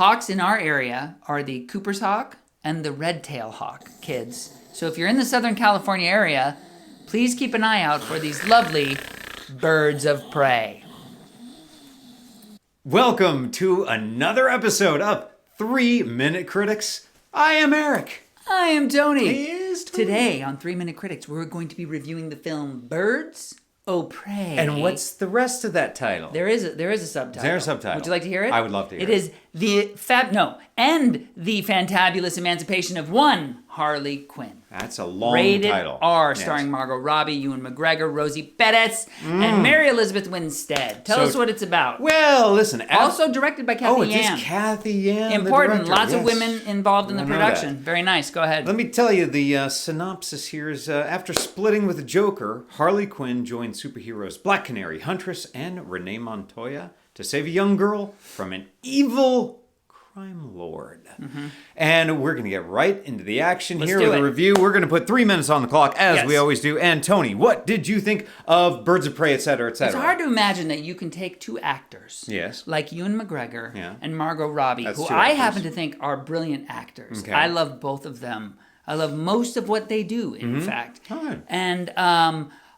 hawks in our area are the Cooper's hawk and the red-tail hawk, kids. So if you're in the Southern California area, please keep an eye out for these lovely birds of prey. Welcome to another episode of 3 Minute Critics. I am Eric. I am Tony. He is Tony. Today on 3 Minute Critics, we're going to be reviewing the film Birds of Prey. And what's the rest of that title? There is a subtitle. Is there a subtitle? Would you like to hear it? I would love to hear it. It is the Fantabulous Emancipation of one Harley Quinn. That's a long Rated title. R, Yes. starring Margot, Robbie, Ewan, McGregor, Rosie Perez, and Mary Elizabeth Winstead. Tell us what it's about. Well, listen. Also directed by Kathy Yan. It is Kathy Yan, Important. the director. Lots of women involved in the I know production. that. Very nice. Go ahead. Let me tell you, the synopsis here is, after splitting with the Joker, Harley Quinn joins superheroes Black Canary, Huntress, and Renee Montoya to save a young girl from an evil crime lord. And we're going to get right into the action here with a review. We're going to put 3 minutes on the clock, as we always do. And Tony, what did you think of Birds of Prey, etc., etc.? It's hard to imagine that you can take two actors, like Ewan McGregor and Margot Robbie, who I happen to think are brilliant actors. Okay. I love both of them. I love most of what they do, in fact. Right. And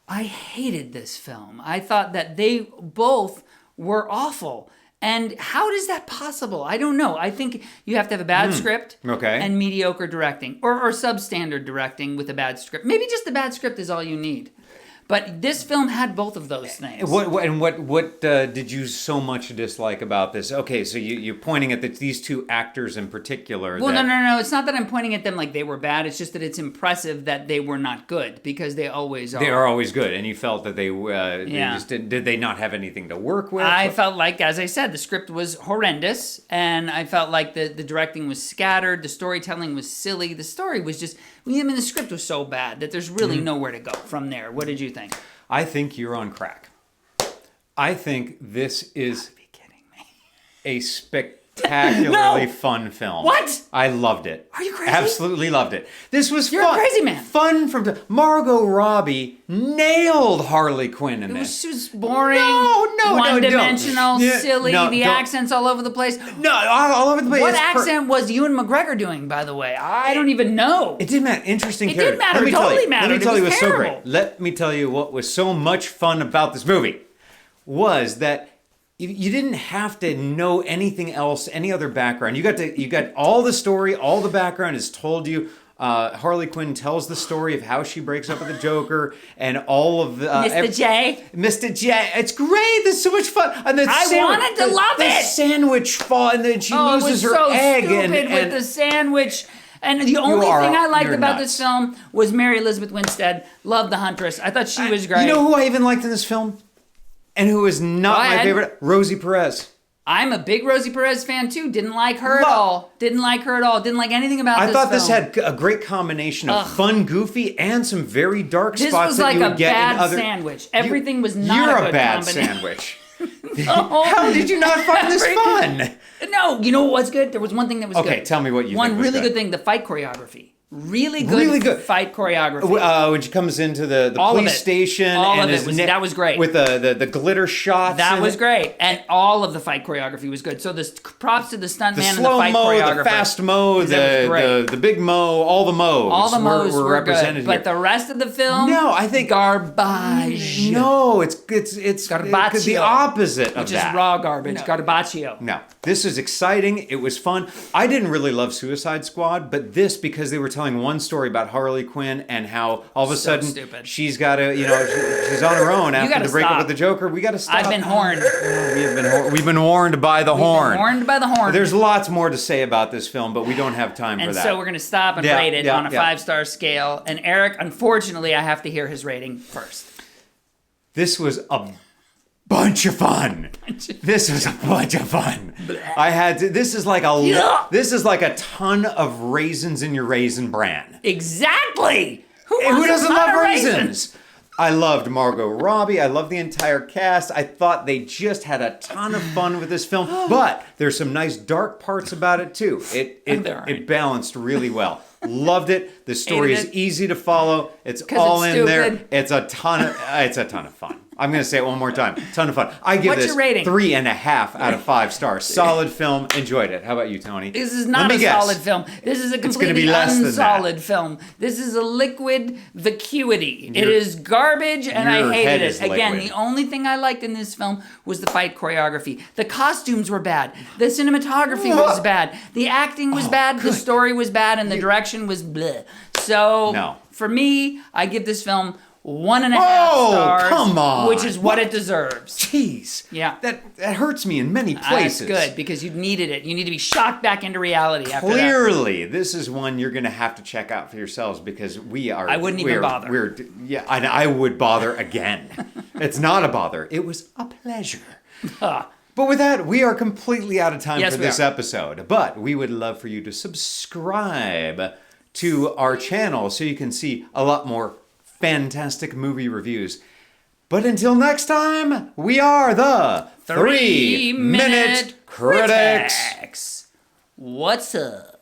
I hated this film. I thought that they both were awful. And how is that possible? I don't know. I think you have to have a bad script and mediocre directing, or substandard directing with a bad script. Maybe just the bad script is all you need. But this film had both of those things. What did you so much dislike about this? Okay, so you're pointing at these two actors in particular. Well, no. It's not that I'm pointing at them like they were bad. It's just that it's impressive that they were not good, because they always are. They are always good, and you felt that they just did they not have anything to work with? I felt like, as I said, the script was horrendous, and I felt like the directing was scattered, the storytelling was silly, the story was just, the script was so bad that there's really nowhere to go from there. What did you think? I think you're on crack. I think this is a spectacularly fun film. What? I loved it. Are you crazy? Absolutely loved it. This was You're fun. a crazy man. Fun from Margot Robbie nailed Harley Quinn in this. She was boring, No, one-dimensional, Yeah, silly, the accents all over the place. No, all over the place. What accent was Ewan McGregor doing, by the way? I don't even know. It didn't matter. Interesting It character. did matter. Let me It totally tell you, mattered. Let me tell you It was what's so terrible. great. Let me tell you what was so much fun about this movie was that you didn't have to know anything else, any other background. You got all the story, all the background is told you. Harley Quinn tells the story of how she breaks up with the Joker and all of the Mr. J. Mr. J. It's great. There's so much fun. And I wanted to love the it. sandwich fall, and then she loses her it was so egg. stupid with the sandwich. And the only thing I liked about this film was Mary Elizabeth Winstead. Loved the Huntress. I thought she was great. You know who I even liked in this film? And who is not my favorite? Rosie Perez. I'm a big Rosie Perez fan too. Didn't like her at all. Didn't like anything about this film. I thought this had a great combination of fun, goofy, and some very dark spots that you would get in other... This was like a bad sandwich. Everything was not a good bad combination. sandwich. How did you not find this fun? No, you know what was good? There was one thing that was good. Okay, tell me what you think One was really good thing, the fight choreography. Really good fight choreography. When she comes into the police station. That was great. With the glitter shots. That was great. And all of the fight choreography was good. So props to the stuntman and the slow fight mo, choreographer. the fast mo, the big mo, all the mo's. All the mo's were represented good. here. But the rest of the film, no, I think garbage. No, it's the opposite of that. Which is raw garbage. No. Garbaccio. No, this is exciting. It was fun. I didn't really love Suicide Squad, but this, because they were telling one story about Harley Quinn and how all of a sudden she's got to, she's on her own after the breakup with the Joker. We got to stop. I've been horned. We've been warned by the horn. Warned by the horn. There's lots more to say about this film, but we don't have time for that. And so we're going to stop and rate it on a 5-star scale. And Eric, unfortunately, I have to hear his rating first. This was a bunch of fun. This was a bunch of fun. This is like a ton of raisins in your Raisin Bran. Exactly. Who doesn't love raisins? I loved Margot Robbie. I loved the entire cast. I thought they just had a ton of fun with this film. But there's some nice dark parts about it too. It balanced really well. Loved it. The story is easy to follow. It's all in there. It's a ton of fun. I'm going to say it one more time. Ton of fun. I give this 3.5 out of 5 stars. Solid film. Enjoyed it. How about you, Tony? This is not a solid film. This is a completely unsolid film. This is a liquid vacuity. It is garbage, and I hated it. Again, the only thing I liked in this film was the fight choreography. The costumes were bad. The cinematography was bad. The acting was bad. The story was bad, and the direction was bleh. So, for me, I give this film 1.5 stars. Come on. Which is what it deserves. Jeez. Yeah. That hurts me in many places. That's good, because you needed it. You need to be shocked back into reality after that. Clearly, this is one you're going to have to check out for yourselves, because I wouldn't even bother. I would bother again. It's not a bother. It was a pleasure. But with that, we are completely out of time for this episode. But we would love for you to subscribe to our channel so you can see a lot more fantastic movie reviews. But until next time, we are the 3 Minute Critics. What's up?